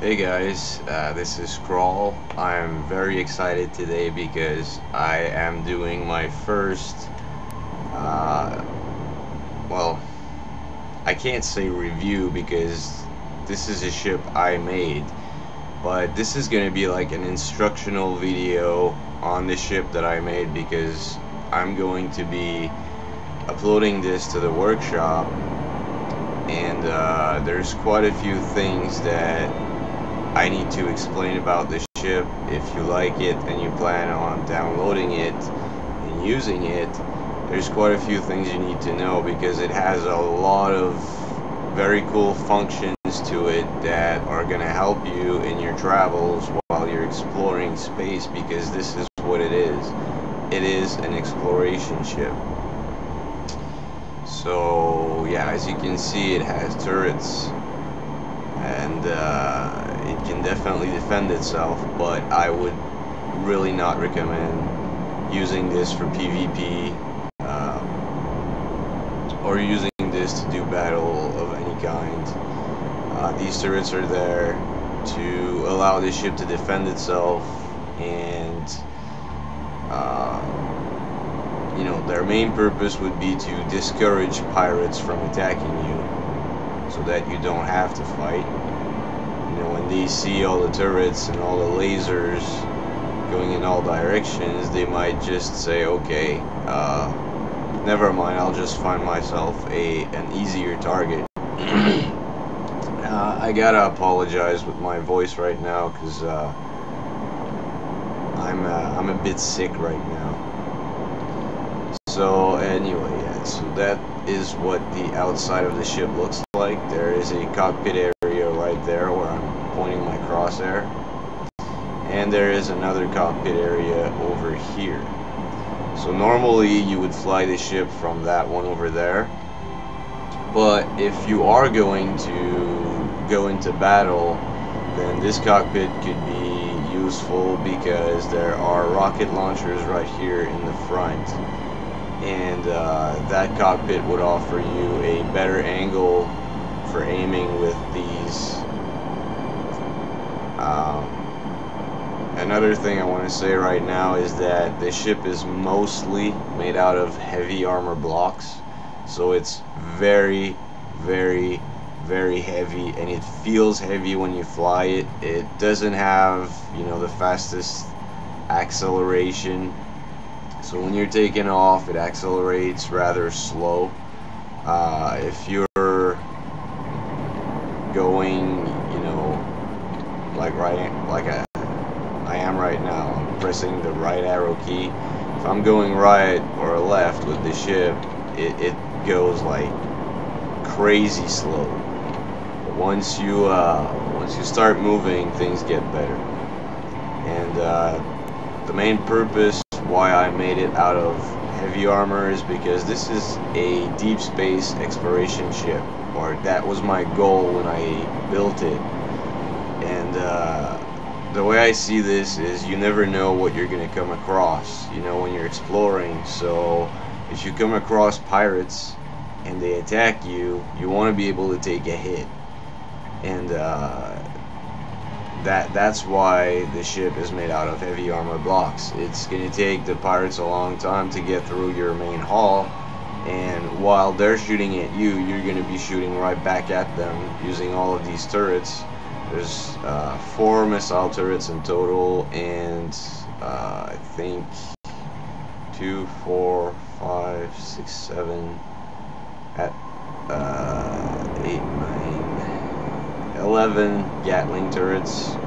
Hey guys, this is Crawl. I'm very excited today because I am doing my first, uh, well, I can't say review because this is a ship I made, but this is going to be like an instructional video on the ship that I made because I'm going to be uploading this to the workshop, and there's quite a few things that I need to explain about the ship. If you like it and you plan on downloading it and using it, there's quite a few things you need to know because it has a lot of very cool functions to it that are going to help you in your travels while you're exploring space, because this is what it is. It is an exploration ship. So yeah, as you can see, it has turrets, and it can definitely defend itself, but I would really not recommend using this for PvP, or using this to do battle of any kind. These turrets are there to allow the ship to defend itself, and you know, their main purpose would be to discourage pirates from attacking you so that you don't have to fight. You know, when they see all the turrets and all the lasers going in all directions, they might just say, okay, never mind, I'll just find myself an easier target. I gotta apologize with my voice right now because I'm a bit sick right now. So anyway, yeah, so that is what the outside of the ship looks like. There is a cockpit area right there where I'm pointing my crosshair, and there is another cockpit area over here. So normally you would fly the ship from that one over there, but if you are going to go into battle, then this cockpit could be useful because there are rocket launchers right here in the front, and that cockpit would offer you a better angle for aiming with these. Another thing I want to say right now is that the ship is mostly made out of heavy armor blocks, so it's very, very, very heavy, and it feels heavy when you fly it. It doesn't have, you know, the fastest acceleration, so when you're taking off, it accelerates rather slow. If you're going, you know, like I am right now, I'm pressing the right arrow key. If I'm going right or left with the ship, it goes like crazy slow. But once you start moving, things get better. And the main purpose why I made it out of heavy armor is because this is a deep space exploration ship, or that was my goal when I built it. And the way I see this is you never know what you're going to come across, you know, when you're exploring. So if you come across pirates and they attack you, you want to be able to take a hit. And that's why the ship is made out of heavy armor blocks. It's going to take the pirates a long time to get through your main hull, and while they're shooting at you, you're going to be shooting right back at them using all of these turrets. There's 4 missile turrets in total, and I think 2, 4, 5, 6, 7, 8, 9, 11 Gatling turrets,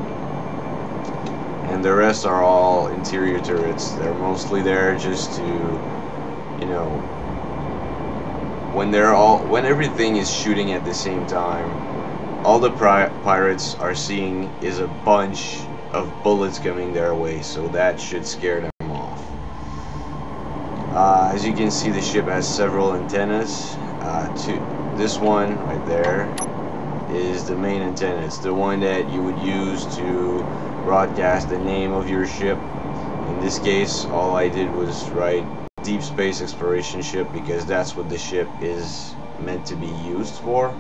and the rest are all interior turrets. They're mostly there just to, you know, when everything is shooting at the same time, all the pirates are seeing is a bunch of bullets coming their way, so that should scare them off. As you can see, the ship has several antennas. This one right there is the main antenna. It's the one that you would use to broadcast the name of your ship. In this case, all I did was write Deep Space Exploration Ship because that's what the ship is meant to be used for.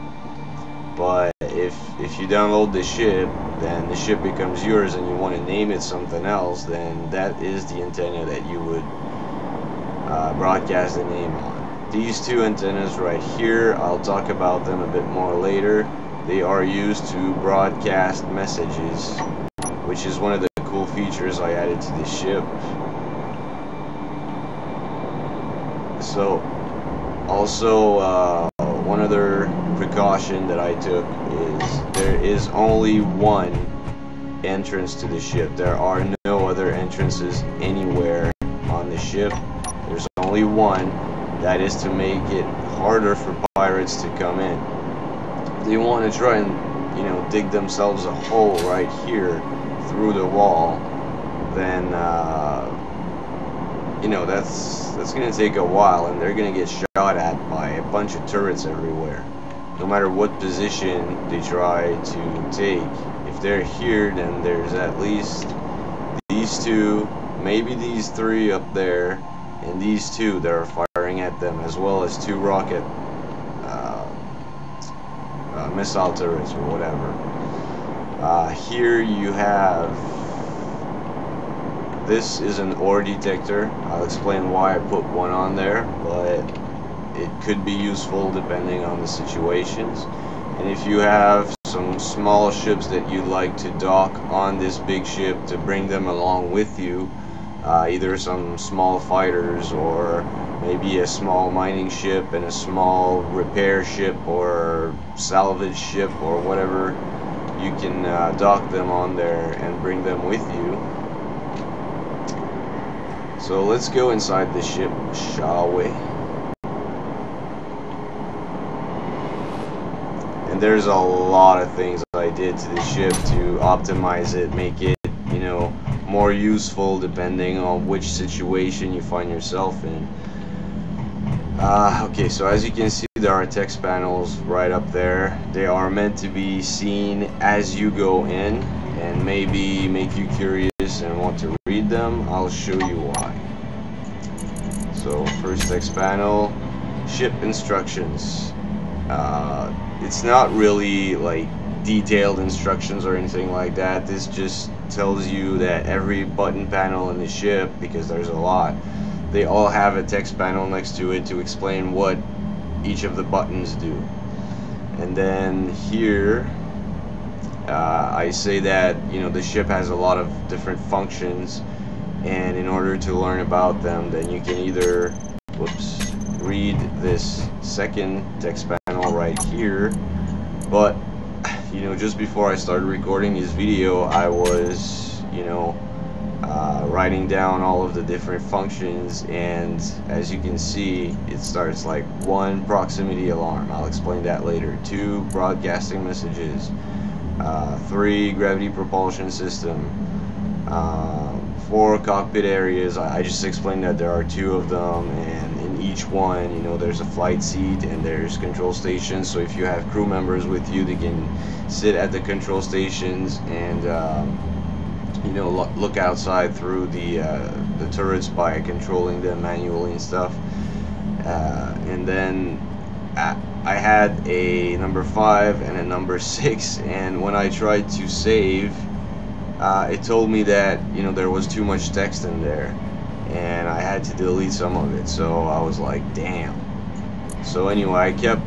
But if if you download the ship, then the ship becomes yours, and you want to name it something else, then that is the antenna that you would broadcast the name on. These two antennas right here, I'll talk about them a bit more later. They are used to broadcast messages, which is one of the cool features I added to this ship. So also one other precaution that I took is there is only one entrance to the ship. There are no other entrances anywhere on the ship. There's only one. That is to make it harder for pirates to come in. If they want to try and, you know, dig themselves a hole right here through the wall, then you know, that's gonna take a while, and they're gonna get shot at by a bunch of turrets everywhere. No matter what position they try to take, if they're here, then there's at least these two, maybe these three up there, and these two that are firing at them, as well as two rocket missile turrets or whatever. Here you have, this is an ore detector. I'll explain why I put one on there, but it could be useful depending on the situations. And if you have some small ships that you'd like to dock on this big ship to bring them along with you, either some small fighters or maybe a small mining ship and a small repair ship or salvage ship or whatever, you can dock them on there and bring them with you. So let's go inside the ship, shall we? And there's a lot of things I did to the ship to optimize it, make it, you know, more useful depending on which situation you find yourself in. Okay, so as you can see, there are text panels right up there. They are meant to be seen as you go in and maybe make you curious and want to read them. I'll show you why. So first text panel, ship instructions. It's not really like detailed instructions or anything like that. This just tells you that every button panel in the ship, because there's a lot, they all have a text panel next to it to explain what each of the buttons do. And then here I say that, you know, the ship has a lot of different functions, and in order to learn about them, then you can either read this second text panel right here. But you know, just before I started recording this video, I was, you know, writing down all of the different functions, and as you can see, it starts like 1, proximity alarm. I'll explain that later. 2, broadcasting messages. 3, gravity propulsion system. 4, cockpit areas. I just explained that there are 2 of them, and in each one, you know, there's a flight seat and there's control stations. So if you have crew members with you, they can sit at the control stations and you know, look outside through the turrets by controlling them manually and stuff. And then I had a number 5 and a number 6, and when I tried to save, it told me that, you know, there was too much text in there and I had to delete some of it. So I was like, damn. So anyway, I kept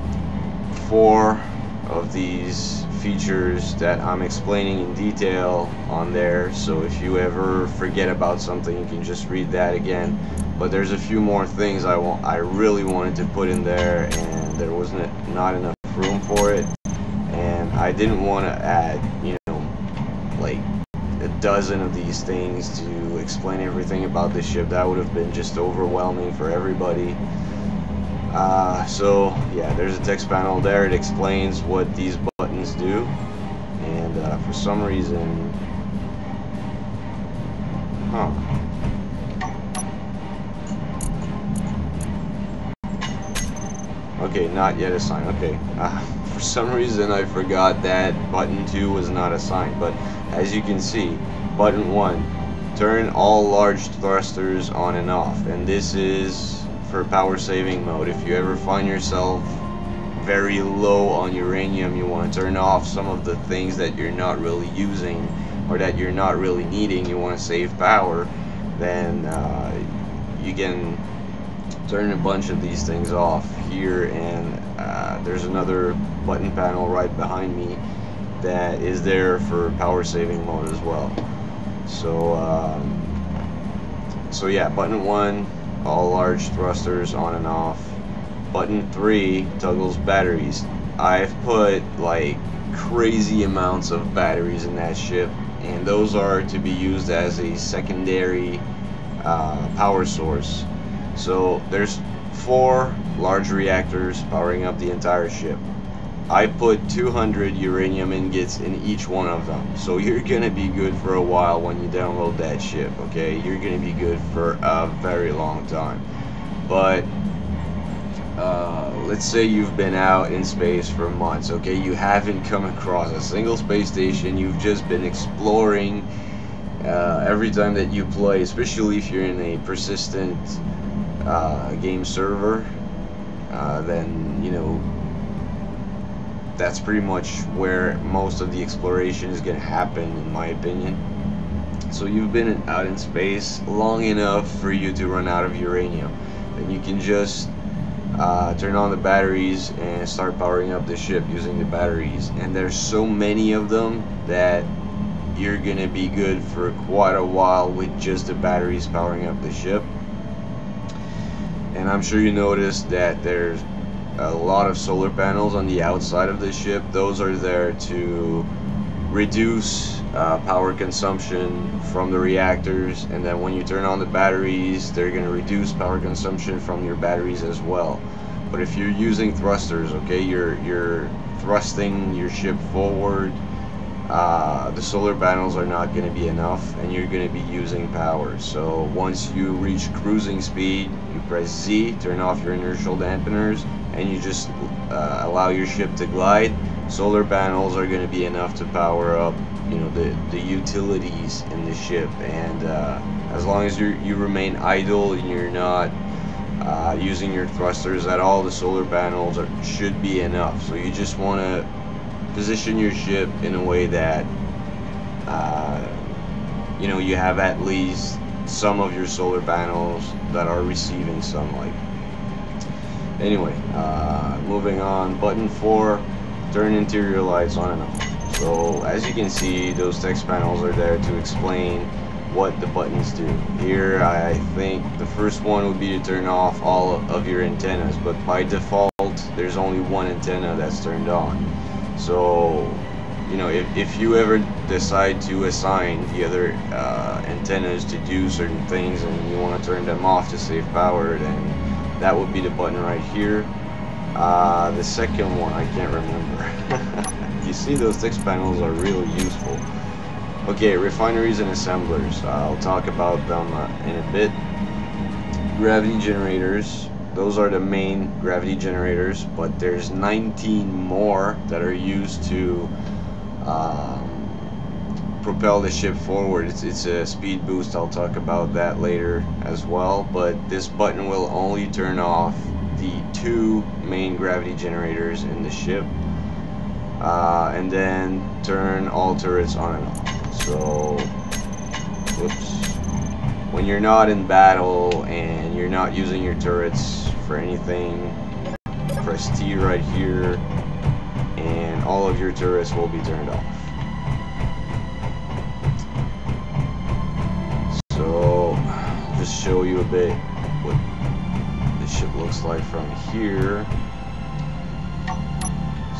4 of these features that I'm explaining in detail on there, so if you ever forget about something, you can just read that again. But there's a few more things I really wanted to put in there, and there wasn't not enough room for it, and I didn't want to add, you know, like a dozen of these things to explain everything about the ship. That would have been just overwhelming for everybody. So yeah, there's a text panel there. It explains what these buttons do, and for some reason, okay, not yet assigned. Okay, for some reason I forgot that button 2 was not assigned, but as you can see, button 1, turn all large thrusters on and off, and this is for power saving mode. If you ever find yourself very low on uranium, you want to turn off some of the things that you're not really using or that you're not really needing, you want to save power, then you can turn a bunch of these things off here. And there's another button panel right behind me that is there for power saving mode as well. So yeah, button 1, all large thrusters on and off. Button 3 toggles batteries. I've put like crazy amounts of batteries in that ship, and those are to be used as a secondary power source. So there's 4 large reactors powering up the entire ship. I put 200 uranium ingots in each one of them, so you're gonna be good for a while when you download that ship. Okay, you're gonna be good for a very long time. But let's say you've been out in space for months. Okay, you haven't come across a single space station, you've just been exploring every time that you play, especially if you're in a persistent game server. Then you know that's pretty much where most of the exploration is going to happen, in my opinion. So you've been out in space long enough for you to run out of uranium, then you can just turn on the batteries and start powering up the ship using the batteries. And there's so many of them that you're gonna be good for quite a while with just the batteries powering up the ship. And I'm sure you noticed that there's a lot of solar panels on the outside of the ship. Those are there to reduce power consumption from the reactors, and then when you turn on the batteries, they're going to reduce power consumption from your batteries as well. But if you're using thrusters, okay, you're thrusting your ship forward, the solar panels are not going to be enough, and you're going to be using power. So once you reach cruising speed, you press Z, turn off your inertial dampeners, and you just allow your ship to glide. Solar panels are going to be enough to power up, you know, the utilities in the ship. And as long as you remain idle and you're not using your thrusters at all, the solar panels should be enough. So you just want to position your ship in a way that you know, you have at least some of your solar panels that are receiving sunlight. Anyway, moving on. Button 4, turn interior lights on and off. So as you can see, those text panels are there to explain what the buttons do. Here I think the first one would be to turn off all of your antennas, but by default there's only one antenna that's turned on. So you know, if you ever decide to assign the other antennas to do certain things and you want to turn them off to save power, then that would be the button right here. The second one I can't remember. You see, those text panels are really useful. Okay, refineries and assemblers. I'll talk about them in a bit. Gravity generators. Those are the main gravity generators, but there's 19 more that are used to propel the ship forward. It's a speed boost. I'll talk about that later as well, but this button will only turn off the 2 main gravity generators in the ship, and then turn all turrets on and off. So whoops, when you're not in battle and you're not using your turrets for anything, press T right here and all of your turrets will be turned off. So just show you a bit what the ship looks like from here.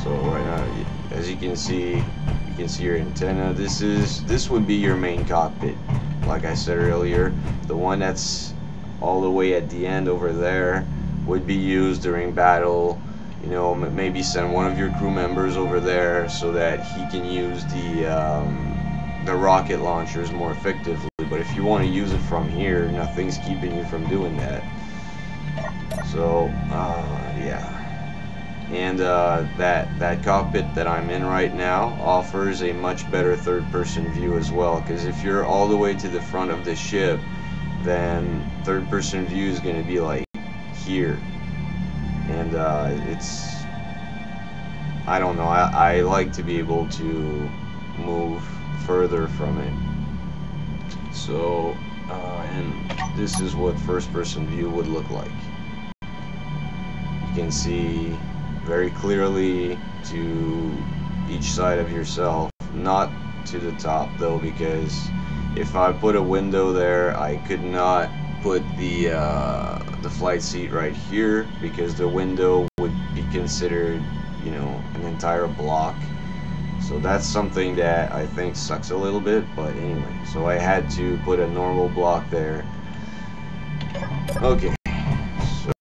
So right now, as you can see your antenna. This would be your main cockpit, like I said earlier. The one that's all the way at the end over there would be used during battle. You know, maybe send one of your crew members over there so that he can use the rocket launchers more effectively. But if you want to use it from here, nothing's keeping you from doing that. So yeah. And that cockpit that I'm in right now offers a much better third-person view as well, because if you're all the way to the front of the ship, then third-person view is going to be like here, and it's I don't know, I like to be able to move further from it. So, and this is what first person view would look like. You can see very clearly to each side of yourself, not to the top though, because if I put a window there, I could not put the flight seat right here, because the window would be considered, you know, an entire block. So that's something that I think sucks a little bit, but anyway, so I had to put a normal block there. Okay,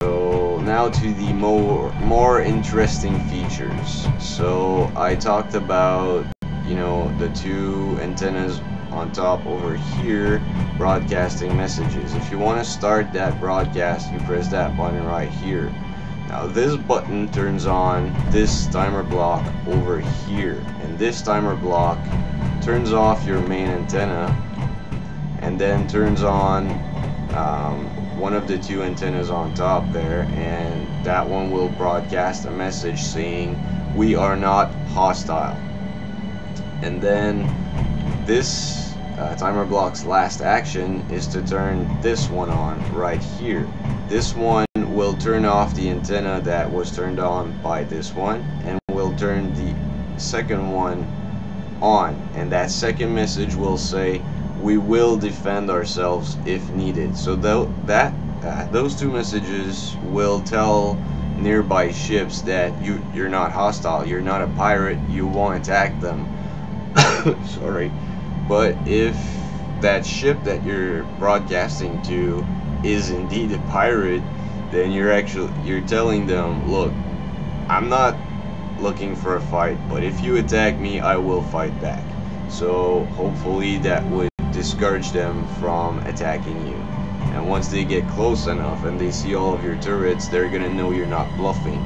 so now to the more interesting features. So I talked about, you know, the two antennas on top over here broadcasting messages. If you want to start that broadcast, you press that button right here. Now this button turns on this timer block over here, and this timer block turns off your main antenna and then turns on one of the two antennas on top there, and that one will broadcast a message saying we are not hostile. And then this timer block's last action is to turn this one on right here. This one will turn off the antenna that was turned on by this one, and will turn the second one on, and that second message will say we will defend ourselves if needed. So those two messages will tell nearby ships that you're not hostile, you're not a pirate, you won't attack them. Sorry. But if that ship that you're broadcasting to is indeed a pirate, then you're telling them, look, I'm not looking for a fight, but if you attack me, I will fight back. So hopefully that would discourage them from attacking you. And once they get close enough and they see all of your turrets, they're gonna know you're not bluffing.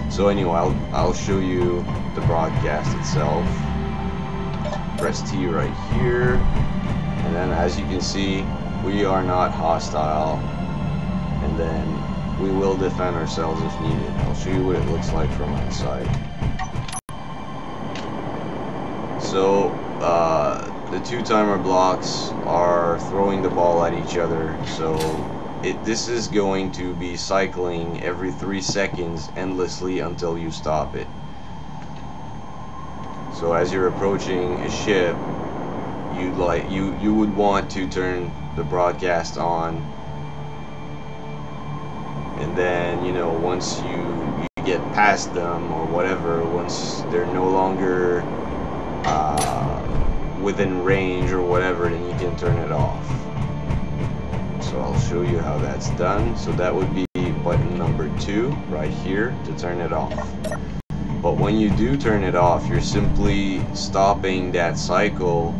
So anyway, I'll show you the broadcast itself. Press T right here, and then as you can see, we are not hostile, and then we will defend ourselves if needed. I'll show you what it looks like from outside. So the two timer blocks are throwing the ball at each other, so this is going to be cycling every 3 seconds endlessly until you stop it. So as you're approaching a ship, you would want to turn the broadcast on, and then, you know, once you get past them or whatever, once they're no longer within range or whatever, then you can turn it off. So I'll show you how that's done. So that would be button number 2 right here to turn it off. But when you do turn it off, you're simply stopping that cycle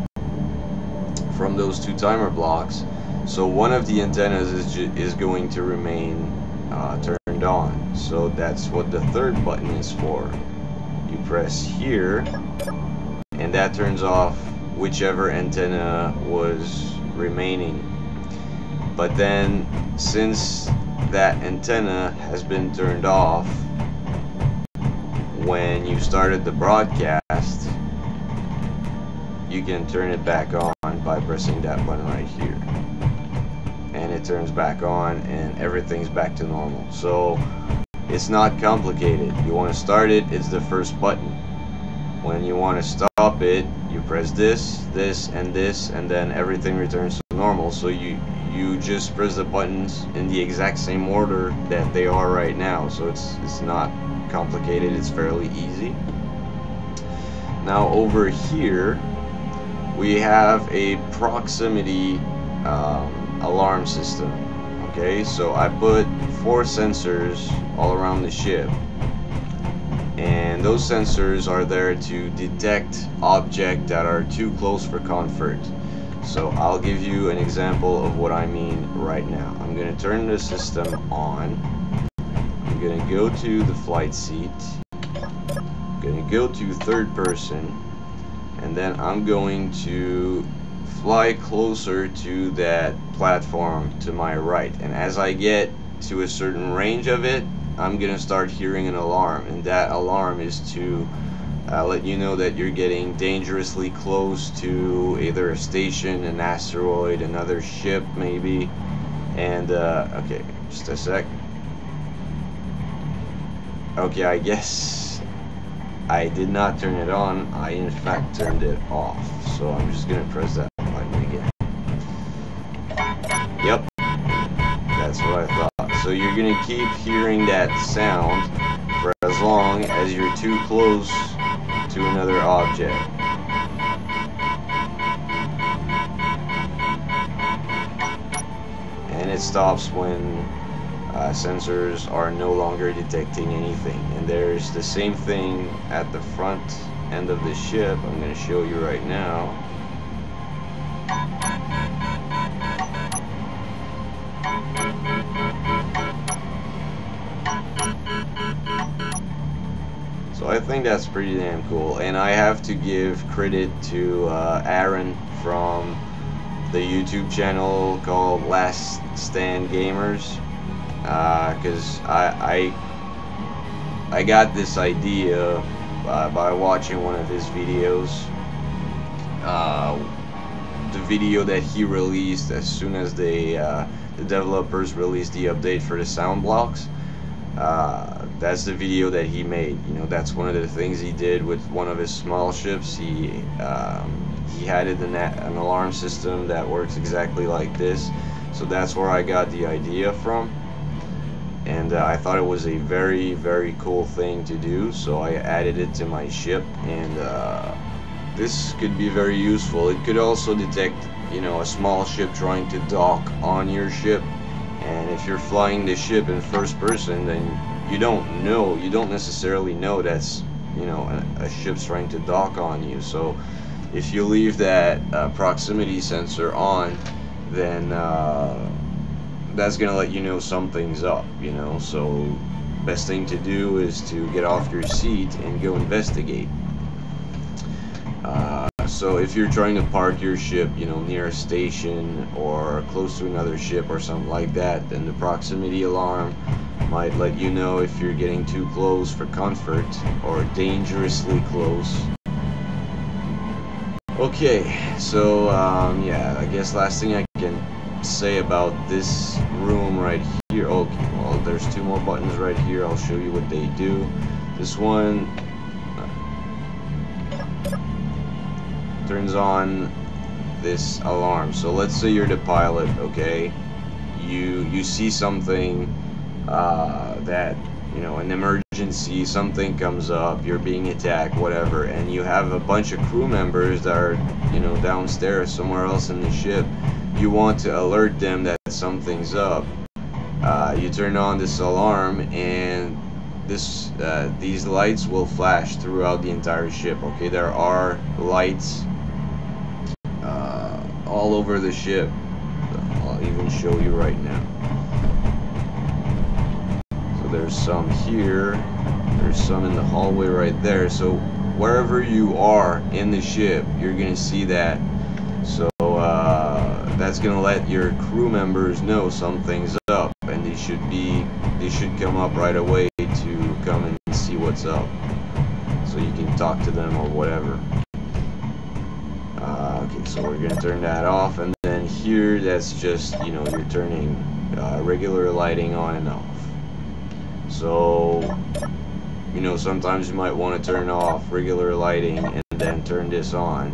from those two timer blocks. So one of the antennas is going to remain turned on. So that's what the third button is for. You press here, and that turns off whichever antenna was remaining. But then, since that antenna has been turned off when you started the broadcast, you can turn it back on by pressing that button right here, and it turns back on and everything's back to normal. So it's not complicated. You want to start it, it's the first button. When you want to stop it, you press this, and then everything returns to normal. So you just press the buttons in the exact same order that they are right now. So it's not complicated, it's fairly easy. Now over here we have a proximity alarm system. Okay, so I put 4 sensors all around the ship, and those sensors are there to detect objects that are too close for comfort. So I'll give you an example of what I mean right now. I'm going to turn the system on. I'm going to go to the flight seat. I'm going to go to third person, and then I'm going to fly closer to that platform to my right. And as I get to a certain range of it, I'm gonna start hearing an alarm, and that alarm is to let you know that you're getting dangerously close to either a station, an asteroid, another ship maybe. And okay, just a sec. Okay, I guess I did not turn it on. I in fact turned it off. So I'm just gonna press that button again. Yep, that's what I thought. So you're gonna keep hearing that sound for as long as you're too close to another object. And it stops when sensors are no longer detecting anything. And there's the same thing at the front end of the ship. I'm going to show you right now. So I think that's pretty damn cool, and I have to give credit to Aaron from the YouTube channel called Last Stand Gamers, because I got this idea by watching one of his videos. The video that he released as soon as the developers released the update for the sound blocks. That's the video that he made. You know, that's one of the things he did with one of his small ships. He added an alarm system that works exactly like this. So that's where I got the idea from, and I thought it was a very, very cool thing to do. So I added it to my ship, and this could be very useful. It could also detect, you know, a small ship trying to dock on your ship. And if you're flying the ship in first person, then you don't necessarily know that's, you know, a ship's trying to dock on you. So if you leave that proximity sensor on, then that's gonna let you know something's up, you know. So best thing to do is to get off your seat and go investigate. So if you're trying to park your ship, you know, near a station or close to another ship or something like that, then the proximity alarm might let you know if you're getting too close for comfort or dangerously close. Okay, so yeah, I guess last thing I can say about this room right here. Okay, well, there's two more buttons right here. I'll show you what they do. This one turns on this alarm. So let's say you're the pilot, okay? You see something that, you know, an emergency, something comes up, you're being attacked, whatever, and you have a bunch of crew members that are, you know, downstairs somewhere else in the ship. You want to alert them that something's up. You turn on this alarm, and these lights will flash throughout the entire ship. Okay, there are lights all over the ship. I'll even show you right now. So there's some here, there's some in the hallway right there. So wherever you are in the ship, you're gonna see that. So that's gonna let your crew members know something's up, and they should come up right away to come and see what's up, so you can talk to them or whatever. Okay, so we're gonna turn that off, and then here, that's just, you know, you're turning regular lighting on and off. So, you know, sometimes you might want to turn off regular lighting and then turn this on,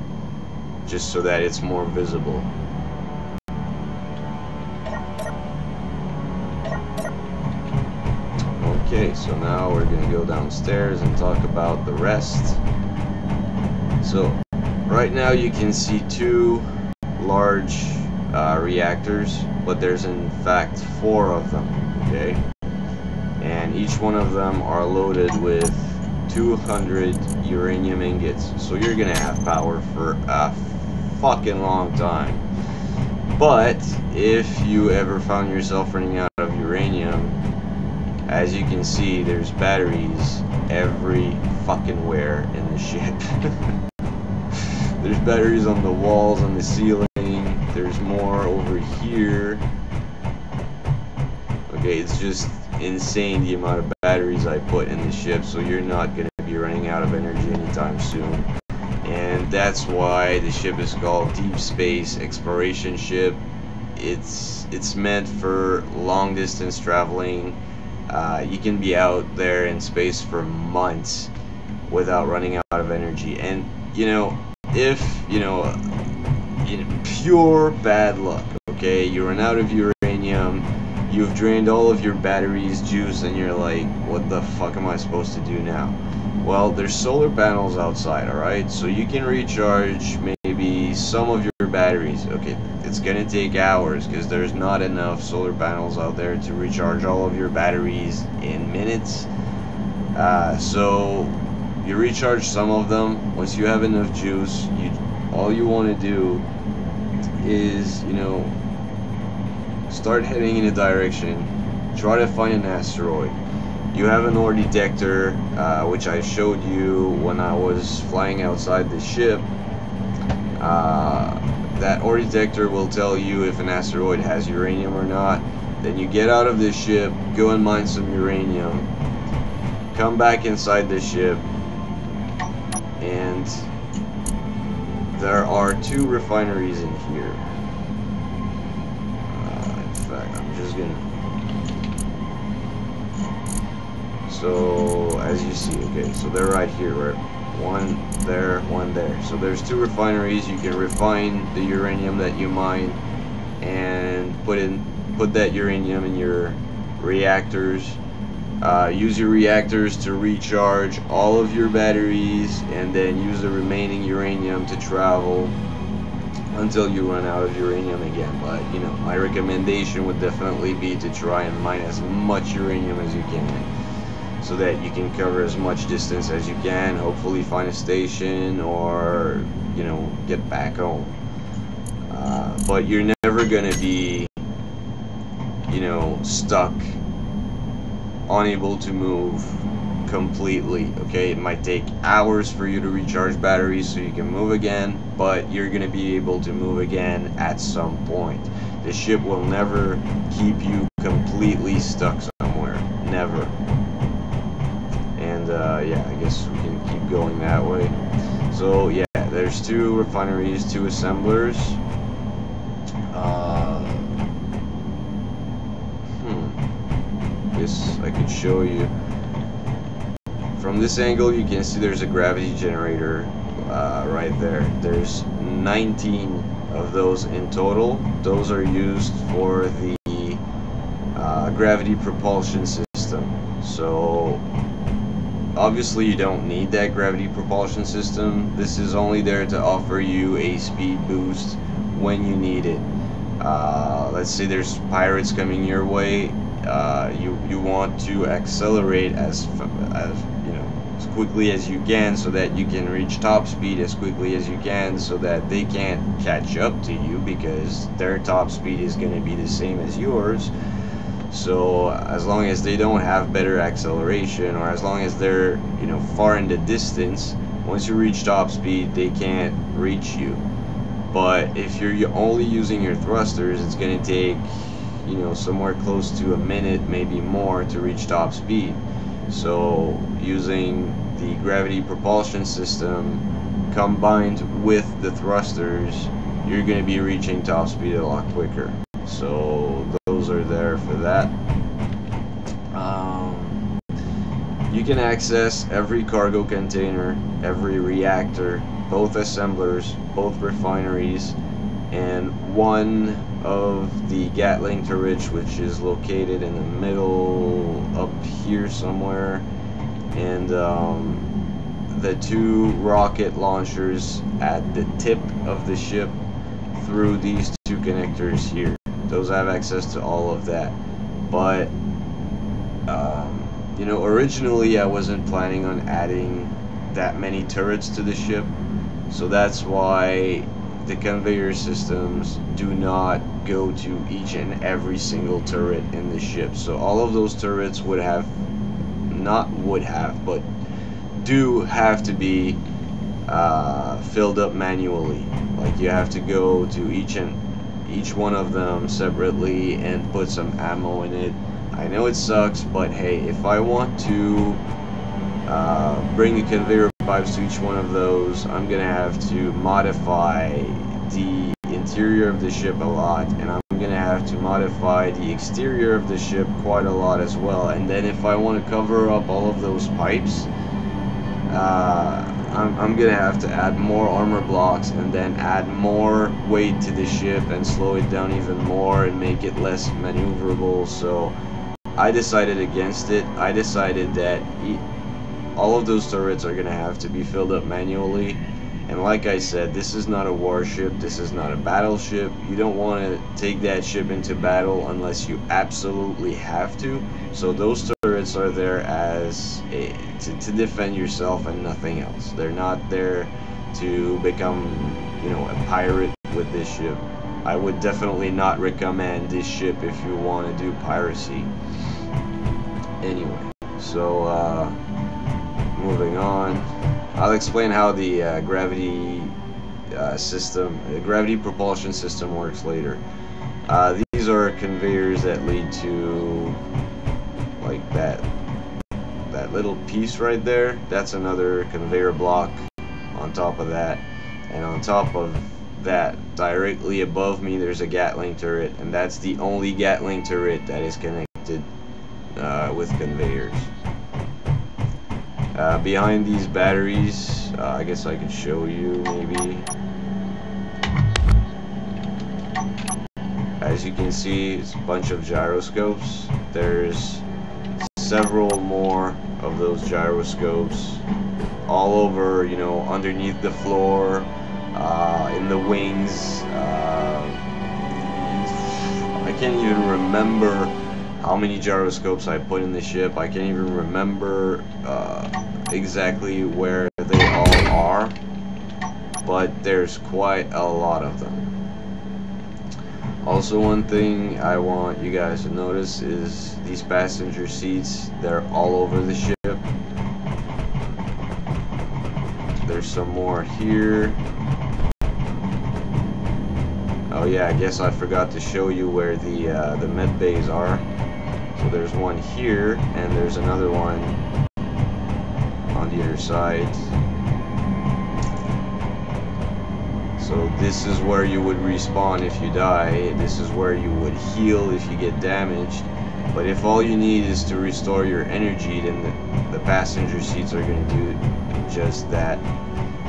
just so that it's more visible. Okay, so now we're gonna go downstairs and talk about the rest. So right now you can see two large reactors, but there's in fact 4 of them, okay? And each one of them are loaded with 200 uranium ingots, so you're gonna have power for a fucking long time. But if you ever found yourself running out of uranium, as you can see, there's batteries every fucking where in the ship. There's batteries on the walls, on the ceiling. There's more over here. Okay, okay? It's just insane the amount of batteries I put in the ship, so you're not going to be running out of energy anytime soon. And that's why the ship is called Deep Space Exploration Ship. It's meant for long distance traveling. You can be out there in space for months without running out of energy. And you know, if in pure bad luck, okay, you run out of uranium, you've drained all of your batteries juice, and you're like, what the fuck am I supposed to do now? Well, there's solar panels outside, alright? So you can recharge maybe some of your batteries. Okay, it's gonna take hours because there's not enough solar panels out there to recharge all of your batteries in minutes. So you recharge some of them. Once you have enough juice, all you want to do is, start heading in a direction, try to find an asteroid. You have an ore detector, which I showed you when I was flying outside the ship. That ore detector will tell you if an asteroid has uranium or not. Then you get out of the ship, go and mine some uranium, come back inside the ship, and there are 2 refineries in here. In fact, I'm just gonna... So, as you see, okay, so they're right here, right? One there, one there. So there's 2 refineries. You can refine the uranium that you mine and put that uranium in your reactors. Use your reactors to recharge all of your batteries, and then use the remaining uranium to travel until you run out of uranium again. But my recommendation would definitely be to try and mine as much uranium as you can, so that you can cover as much distance as you can, hopefully find a station, or get back home. But you're never gonna be stuck, unable to move completely, okay? It might take hours for you to recharge batteries so you can move again, but you're gonna be able to move again at some point. The ship will never keep you completely stuck somewhere, never. And yeah, I guess we can keep going that way. So yeah, there's 2 refineries, 2 assemblers. Guess I could show you. From this angle, you can see there's a gravity generator right there. There's 19 of those in total. Those are used for the gravity propulsion system. So obviously you don't need that gravity propulsion system. This is only there to offer you a speed boost when you need it. Let's say there's pirates coming your way. You want to accelerate as quickly as you can, so that you can reach top speed as quickly as you can, so that they can't catch up to you, because their top speed is going to be the same as yours. So as long as they don't have better acceleration, or as long as they're far in the distance, once you reach top speed, they can't reach you. But if you're only using your thrusters, it's going to take somewhere close to a minute, maybe more, to reach top speed. So using the gravity propulsion system combined with the thrusters, you're going to be reaching top speed a lot quicker. So those are there for that. You can access every cargo container, every reactor, both assemblers, both refineries, and one of the Gatling turrets, which is located in the middle up here somewhere, and the 2 rocket launchers at the tip of the ship through these 2 connectors here. Those have access to all of that. But originally I wasn't planning on adding that many turrets to the ship, so that's why the conveyor systems do not go to each and every single turret in the ship. So all of those turrets would have, not would have, but do have to be filled up manually. Like you have to go to each one of them separately and put some ammo in it, I know it sucks, but hey, if I want to bring the conveyor pipes to each one of those, I'm gonna have to modify the interior of the ship a lot, and I'm gonna have to modify the exterior of the ship quite a lot as well. And then if I want to cover up all of those pipes, I'm gonna have to add more armor blocks and then add more weight to the ship and slow it down even more and make it less maneuverable. So I decided against it. I decided that all of those turrets are gonna have to be filled up manually. And like I said, this is not a warship, this is not a battleship. You don't want to take that ship into battle unless you absolutely have to. So those turrets are there as to defend yourself and nothing else. They're not there to become, you know, a pirate with this ship. I would definitely not recommend this ship if you want to do piracy. Anyway, so moving on. I'll explain how the gravity propulsion system works later. These are conveyors that lead to like that little piece right there. That's another conveyor block on top of that, and on top of that, directly above me, there's a Gatling turret, and that's the only Gatling turret that is connected with conveyors. Behind these batteries, I guess I could show you maybe. As you can see, it's a bunch of gyroscopes. There's several more of those gyroscopes all over, you know, underneath the floor, in the wings. I can't even remember how many gyroscopes I put in the ship. I can't even remember exactly where they all are, but there's quite a lot of them. Also, one thing I want you guys to notice is these passenger seats. They're all over the ship. There's some more here. Oh yeah, I guess I forgot to show you where the med bays are. So there's one here, and there's another one on the other side. So this is where you would respawn if you die. This is where you would heal if you get damaged. But if all you need is to restore your energy, then the passenger seats are going to do just that.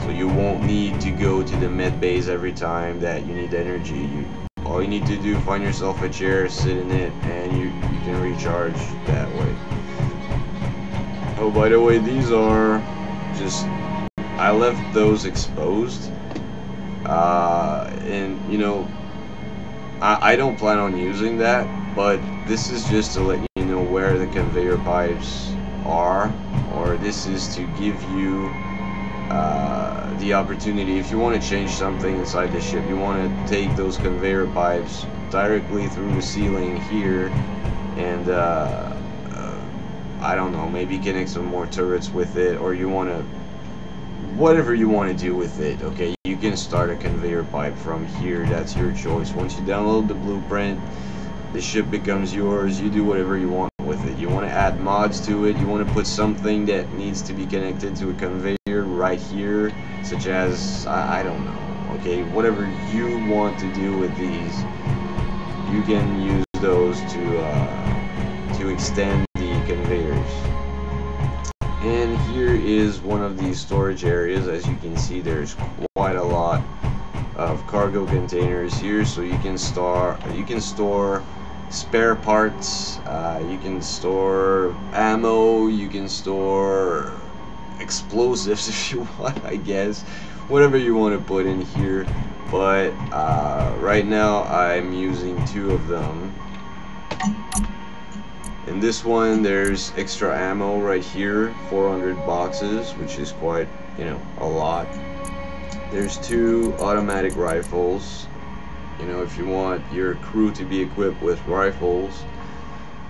So you won't need to go to the med bays every time that you need energy. All you need to do, find yourself a chair, sit in it, and you can recharge that way. Oh, by the way, these are just, I left those exposed. And you know, I don't plan on using that, but this is just to let you know where the conveyor pipes are, or this is to give you the opportunity, if you want to change something inside the ship, you want to take those conveyor pipes directly through the ceiling here, and I don't know, maybe connect some more turrets with it, or you want to, whatever you want to do with it. Okay, you can start a conveyor pipe from here, that's your choice. Once you download the blueprint, the ship becomes yours. You do whatever you want with it. You want to add mods to it, you want to put something that needs to be connected to a conveyor right here, such as I don't know, okay, whatever you want to do with these, you can use those to extend the conveyors. And here is one of these storage areas. As you can see, there's quite a lot of cargo containers here, so you can store spare parts, you can store ammo, you can store explosives if you want, I guess, whatever you want to put in here. But right now I'm using 2 of them. In this one, there's extra ammo right here, 400 boxes, which is quite, you know, a lot. There's 2 automatic rifles. You know, if you want your crew to be equipped with rifles,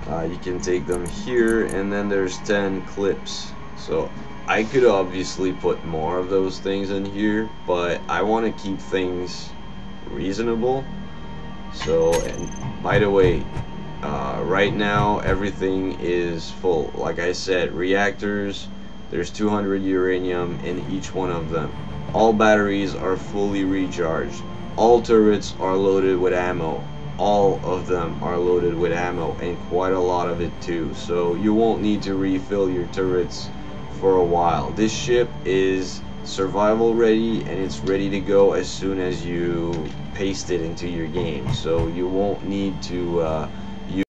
you can take them here. And then there's 10 clips. So I could obviously put more of those things in here, but I want to keep things reasonable. So, and by the way, Right now everything is full. Like I said, reactors, there's 200 uranium in each one of them. All batteries are fully recharged. All turrets are loaded with ammo. All of them are loaded with ammo, and quite a lot of it too. So you won't need to refill your turrets for a while. This ship is survival ready, and it's ready to go as soon as you paste it into your game. So you won't need to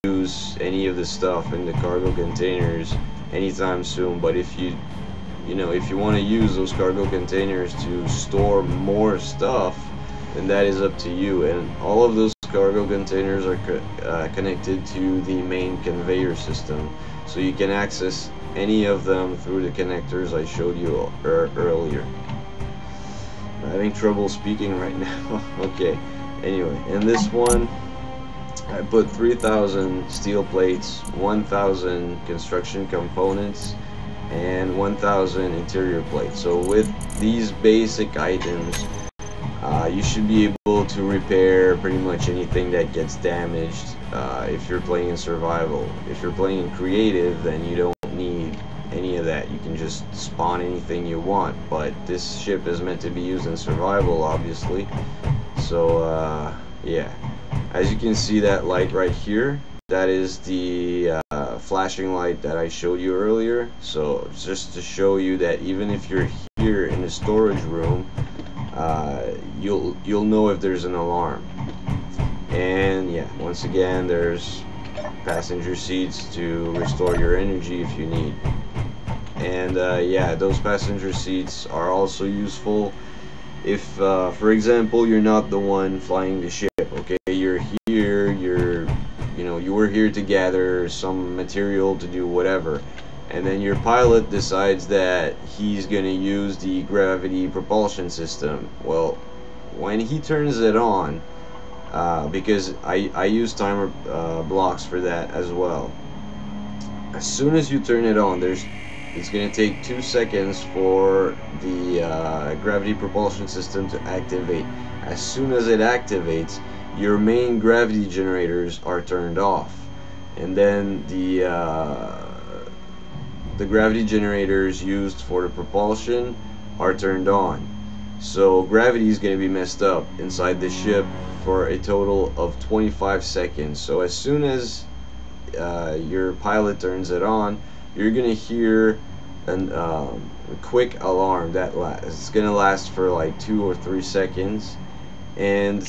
use any of the stuff in the cargo containers anytime soon. But if you if you want to use those cargo containers to store more stuff, then that is up to you. And all of those cargo containers are connected to the main conveyor system, so you can access any of them through the connectors I showed you earlier. I'm having trouble speaking right now. Okay, anyway, in this one I put 3,000 steel plates, 1,000 construction components, and 1,000 interior plates. So with these basic items, you should be able to repair pretty much anything that gets damaged if you're playing in survival. If you're playing in creative, then you don't need any of that. You can just spawn anything you want, but this ship is meant to be used in survival, obviously. So yeah, as you can see, that light right here, that is the flashing light that I showed you earlier. So just to show you that even if you're here in the storage room, you'll know if there's an alarm. And yeah, once again, there's passenger seats to restore your energy if you need. And yeah, those passenger seats are also useful if for example, you're not the one flying the ship. Okay, you're here, you were here to gather some material to do whatever, and then your pilot decides that he's going to use the gravity propulsion system. Well, when he turns it on, because I use timer blocks for that as well, as soon as you turn it on, it's going to take 2 seconds for the gravity propulsion system to activate. As soon as it activates, your main gravity generators are turned off, and then the gravity generators used for the propulsion are turned on. So gravity is going to be messed up inside the ship for a total of 25 seconds. So as soon as your pilot turns it on, you're going to hear a quick alarm that it's going to last for like 2 or 3 seconds, and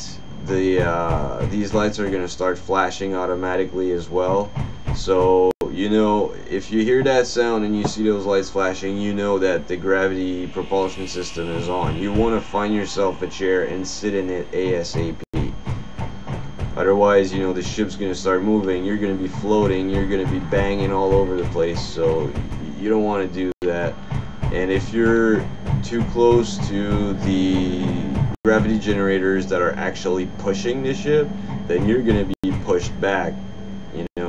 these lights are going to start flashing automatically as well. So if you hear that sound and you see those lights flashing, you know that the gravity propulsion system is on. You want to find yourself a chair and sit in it ASAP. Otherwise, the ship's going to start moving, you're going to be floating, you're going to be banging all over the place, so you don't want to do that. And if you're too close to the gravity generators that are actually pushing the ship, then you're going to be pushed back,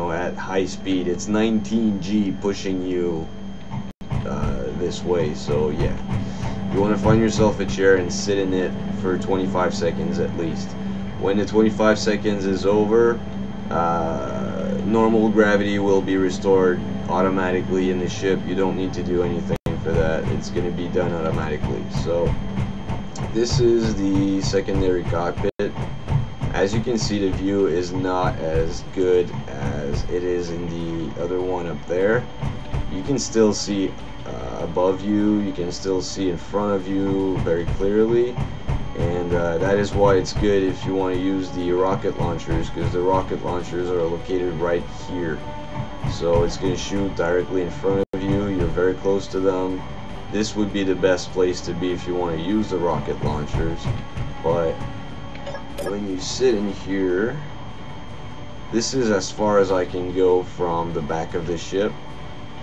at high speed. It's 19G pushing you this way. So yeah, you want to find yourself a chair and sit in it for 25 seconds at least. When the 25 seconds is over, normal gravity will be restored automatically in the ship. You don't need to do anything for that. It's going to be done automatically. So this is the secondary cockpit. As you can see, the view is not as good as it is in the other one up there. You can still see above you, you can still see in front of you very clearly, and that is why it's good if you want to use the rocket launchers, because the rocket launchers are located right here. So it's going to shoot directly in front of you, you're very close to them. This would be the best place to be if you want to use the rocket launchers. But when you sit in here, this is as far as I can go from the back of the ship.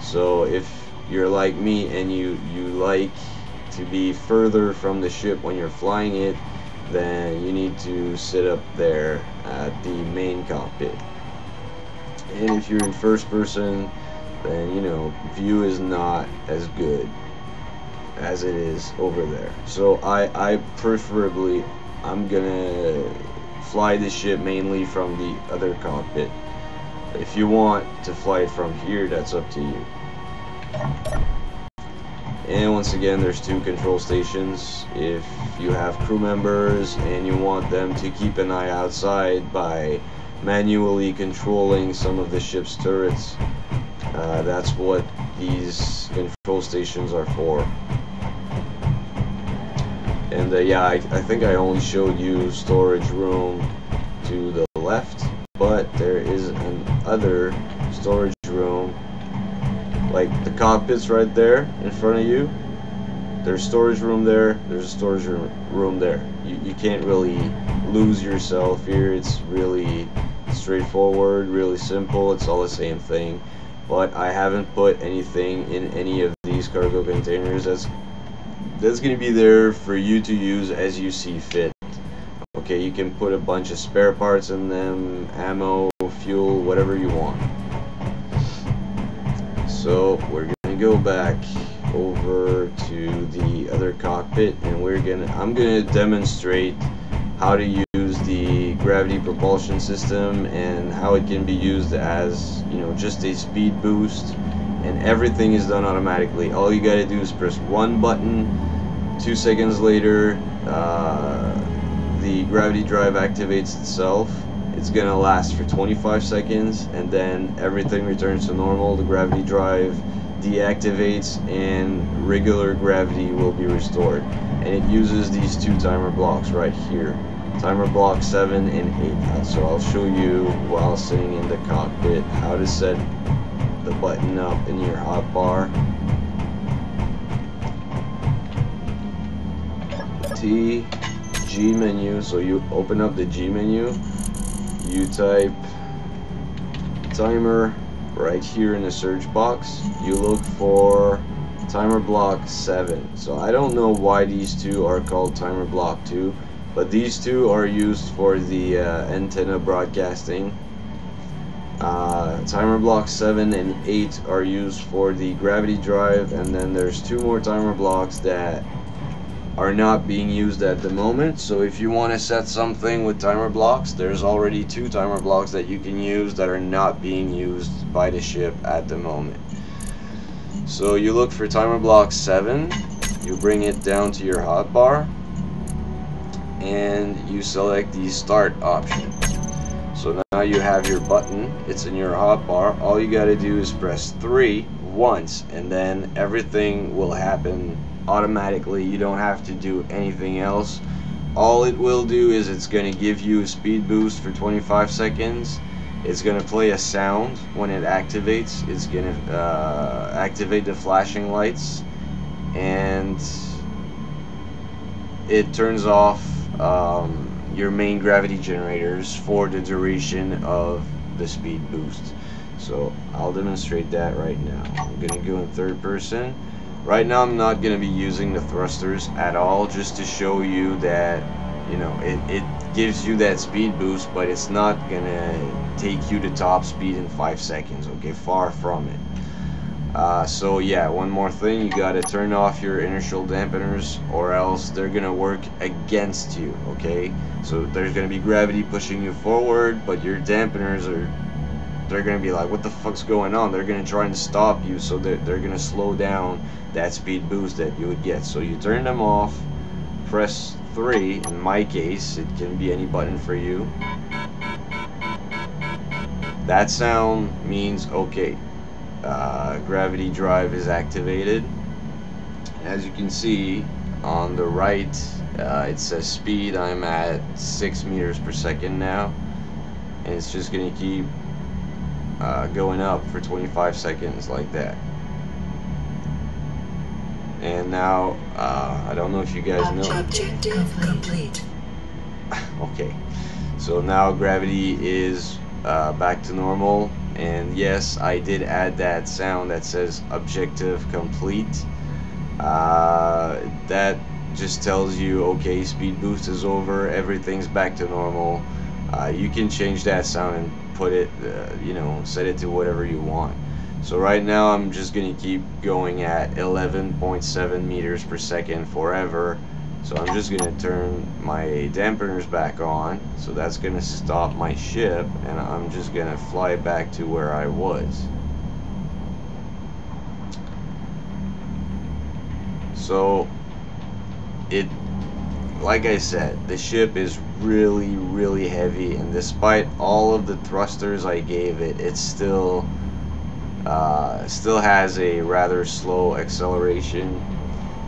So if you're like me and you like to be further from the ship when you're flying it, then you need to sit up there at the main cockpit. And if you're in first person, then view is not as good as it is over there. So I preferably, I'm gonna fly the ship mainly from the other cockpit. If you want to fly it from here, that's up to you. And once again, there's 2 control stations. If you have crew members and you want them to keep an eye outside by manually controlling some of the ship's turrets, that's what these control stations are for. And yeah, I think I only showed you storage room to the left, but there is another storage room, like the cockpit's right there in front of you. There's storage room there, there's a storage room there. You can't really lose yourself here. It's really straightforward, really simple. It's all the same thing, but I haven't put anything in any of these cargo containers. That's going to be there for you to use as you see fit. Okay, you can put a bunch of spare parts in them, ammo, fuel, whatever you want. So we're going to go back over to the other cockpit, and I'm going to demonstrate how to use the gravity propulsion system and how it can be used as, you know, just a speed boost, and everything is done automatically. All you got to do is press one button. 2 seconds later, the gravity drive activates itself. It's gonna last for 25 seconds, and then everything returns to normal. The gravity drive deactivates and regular gravity will be restored. And it uses these 2 timer blocks right here, timer block 7 and 8. So I'll show you while sitting in the cockpit how to set the button up in your hotbar. G menu, so you open up the G menu, you type timer right here in the search box. You look for timer block 7. So I don't know why these 2 are called timer block 2, but these 2 are used for the antenna broadcasting. Timer block 7 and 8 are used for the gravity drive, and then there's 2 more timer blocks that are not being used at the moment. So if you want to set something with timer blocks, there's already 2 timer blocks that you can use that are not being used by the ship at the moment. So you look for timer block 7, you bring it down to your hotbar, and you select the start option. So now you have your button, it's in your hotbar. All you got to do is press 3 once, and then everything will happen automatically. You don't have to do anything else. All it will do is it's going to give you a speed boost for 25 seconds. It's going to play a sound when it activates. It's going to activate the flashing lights, and it turns off your main gravity generators for the duration of the speed boost. So I'll demonstrate that right now. I'm going to go in third person. Right now I'm not going to be using the thrusters at all, just to show you that, you know, it gives you that speed boost, but it's not going to take you to top speed in 5 seconds, okay? Far from it. So yeah, one more thing, you got to turn off your inertial dampeners, or else they're going to work against you, okay? So there's going to be gravity pushing you forward, but your dampeners they're going to be like, what the fuck's going on? They're going to try and stop you, so they're going to slow down that speed boost that you would get. So you turn them off, press 3, in my case, it can be any button for you. That sound means, okay, gravity drive is activated. As you can see on the right, it says speed. I'm at 6 meters per second now, and it's just going to keep going up for 25 seconds like that. And now, I don't know if you guys know. Objective complete. Okay, so now gravity is back to normal, and yes, I did add that sound that says objective complete. That just tells you, okay, speed boost is over, everything's back to normal. You can change that sound and put it, you know, set it to whatever you want. So right now I'm just gonna keep going at 11.7 meters per second forever, So I'm just gonna turn my dampeners back on, so that's gonna stop my ship, and I'm just gonna fly back to where I was. So like I said, the ship is really heavy, and despite all of the thrusters I gave it, it still has a rather slow acceleration.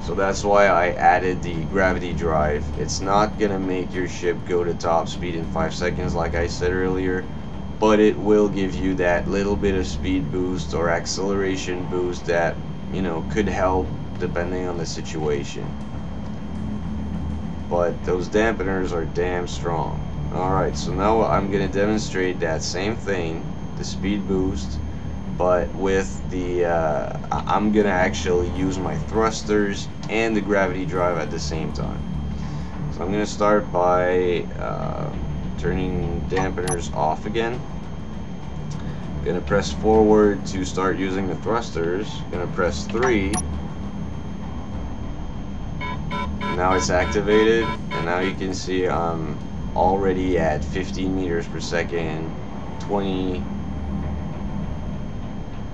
So that's why I added the gravity drive. It's not gonna make your ship go to top speed in 5 seconds like I said earlier, but it will give you that little bit of speed boost or acceleration boost that, you know, could help depending on the situation. But those dampeners are damn strong. Alright, so now I'm gonna demonstrate that same thing, the speed boost, but with the I'm gonna actually use my thrusters and the gravity drive at the same time. So I'm gonna start by turning dampeners off again. I'm gonna press forward to start using the thrusters. Gonna press 3. Now it's activated, and now you can see I'm already at 15 meters per second, 20,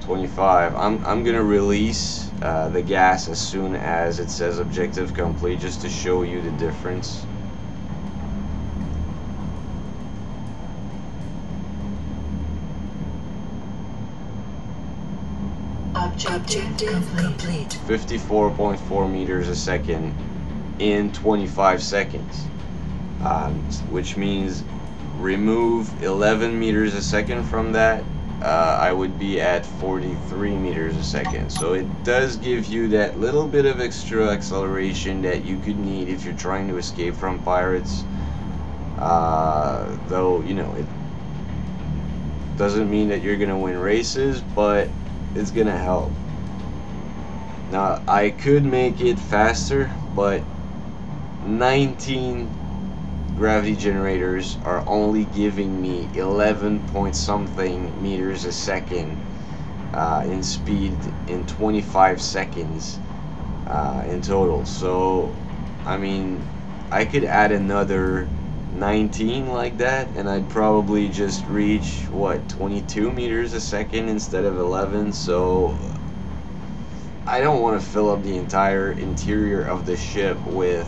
25. I'm gonna release the gas as soon as it says objective complete, just to show you the difference. Objective complete. 54.4 meters a second in 25 seconds, which means remove 11 meters a second from that, I would be at 43 meters a second. So it does give you that little bit of extra acceleration that you could need if you're trying to escape from pirates, though, you know, it doesn't mean that you're gonna win races, but it's gonna help. Now I could make it faster, but 19 gravity generators are only giving me 11 point something meters a second in speed in 25 seconds in total. So I mean, I could add another 19 like that, and I'd probably just reach what, 22 meters a second instead of 11. So I don't want to fill up the entire interior of the ship with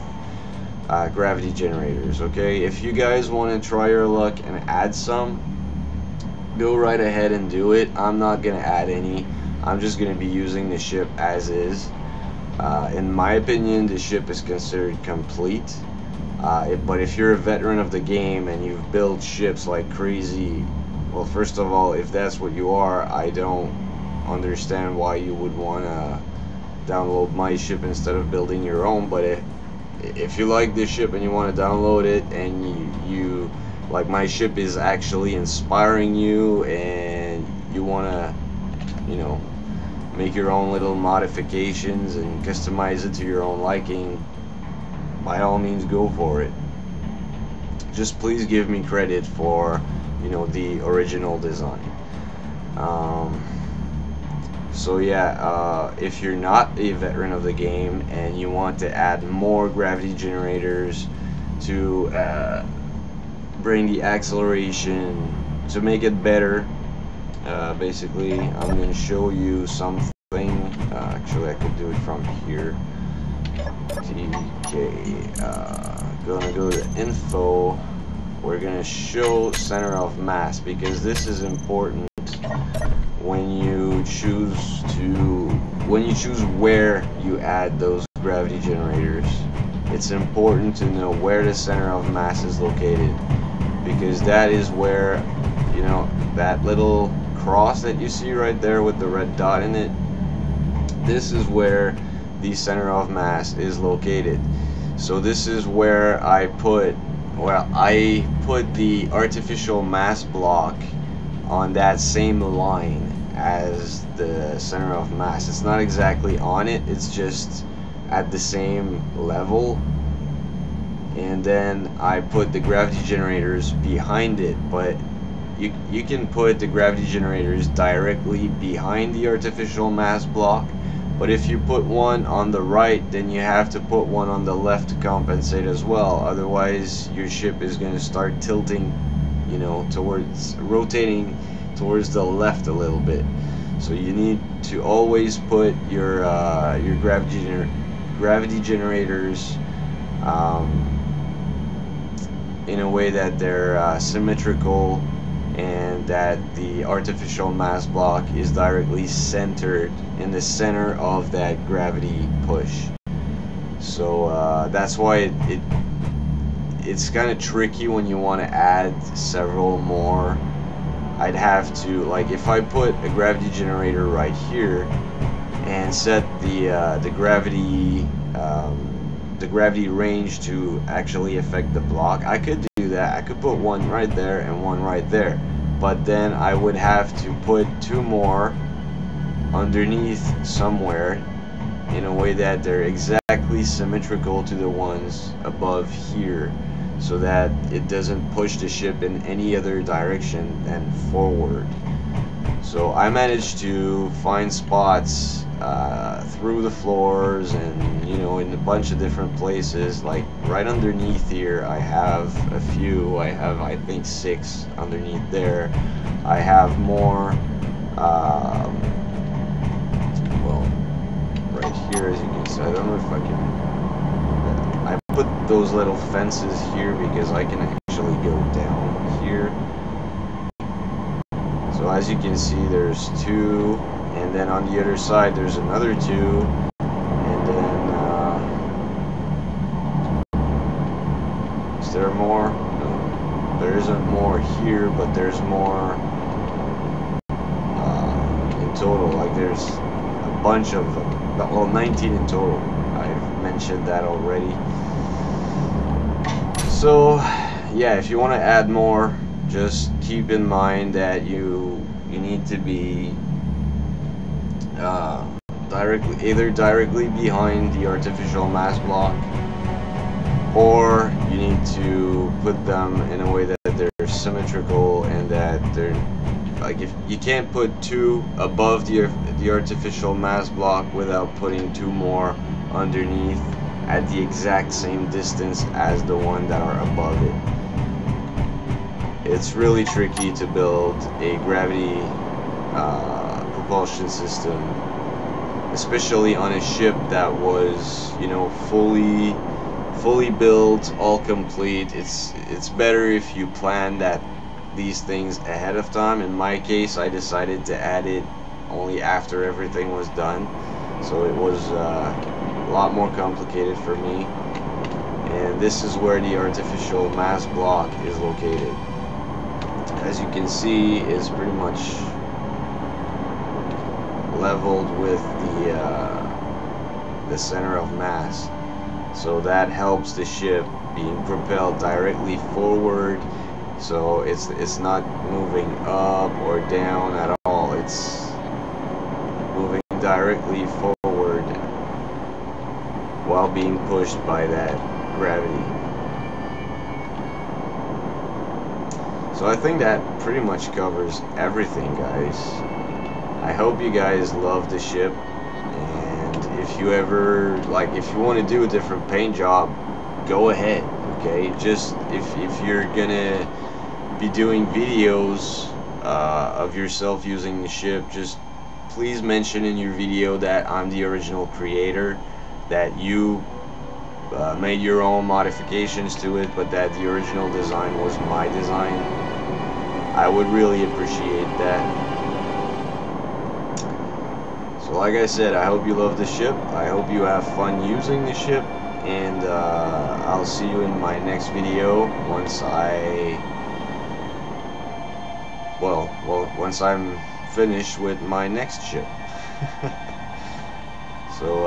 gravity generators. Okay, if you guys want to try your luck and add some, go right ahead and do it. I'm not gonna add any. I'm just gonna be using the ship as is. In my opinion, the ship is considered complete, but if you're a veteran of the game and you've built ships like crazy, well, first of all, if that's what you are, I don't understand why you would want to download my ship instead of building your own. But if you like this ship and you want to download it, and you like my ship is actually inspiring you, and you want to, you know, make your own little modifications and customize it to your own liking, by all means go for it. Just please give me credit for, you know, the original design. So yeah, if you're not a veteran of the game and you want to add more gravity generators to bring the acceleration, to make it better, basically I'm going to show you something. Actually, I could do it from here. TK, gonna go to info. We're gonna show center of mass, because this is important when you choose where you add those gravity generators. It's important to know where the center of mass is located, because that is where, you know, that little cross that you see right there with the red dot in it, this is where the center of mass is located. So this is where I put the artificial mass block on that same line as the center of mass. It's not exactly on it, it's just at the same level. And then I put the gravity generators behind it, but you can put the gravity generators directly behind the artificial mass block, But if you put one on the right, then you have to put one on the left to compensate as well. Otherwise, your ship is going to start tilting, you know, towards rotating towards the left a little bit. So you need to always put your gravity generators in a way that they're symmetrical, and that the artificial mass block is directly centered in the center of that gravity push. So that's why it's kind of tricky when you want to add several more. I'd have to, like, if I put a gravity generator right here and set the gravity range to actually affect the block, I could do that. I could put one right there and one right there, but then I would have to put two more underneath somewhere in a way that they're exactly symmetrical to the ones above here, so that it doesn't push the ship in any other direction than forward. So I managed to find spots through the floors and, you know, in a bunch of different places. Like right underneath here, I have a few. I have, I think, 6 underneath there. I have more. Well, right here, as you can see, I don't know if I can. I put those little fences here because I can actually go down here. So as you can see, there's 2, and then on the other side there's another 2, and then is there more? No, there isn't more here, but there's more in total. Like there's a bunch of them, well, 19 in total. I've mentioned that already. So yeah, if you want to add more, just keep in mind that you need to be either directly behind the artificial mass block, or you need to put them in a way that they're symmetrical, and that they're, like, if you can't put 2 above the artificial mass block without putting 2 more underneath at the exact same distance as the one that are above it. It's really tricky to build a gravity propulsion system, especially on a ship that was, you know, fully built, all complete. It's better if you plan these things ahead of time. In my case, I decided to add it only after everything was done, so it was a lot more complicated for me. And this is where the artificial mass block is located. As you can see, is pretty much leveled with the center of mass, so that helps the ship being propelled directly forward. So it's not moving up or down at all. It's moving directly forward while being pushed by that gravity. So I think that pretty much covers everything, guys. I hope you guys love the ship, and if you ever, like, if you want to do a different paint job, go ahead, okay? Just if you're gonna be doing videos of yourself using the ship, just please mention in your video that I'm the original creator, that you made your own modifications to it, but that the original design was my design. I would really appreciate that. So like I said, I hope you love the ship. I hope you have fun using the ship, and I'll see you in my next video once once I'm finished with my next ship. So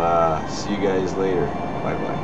see you guys later. Bye bye.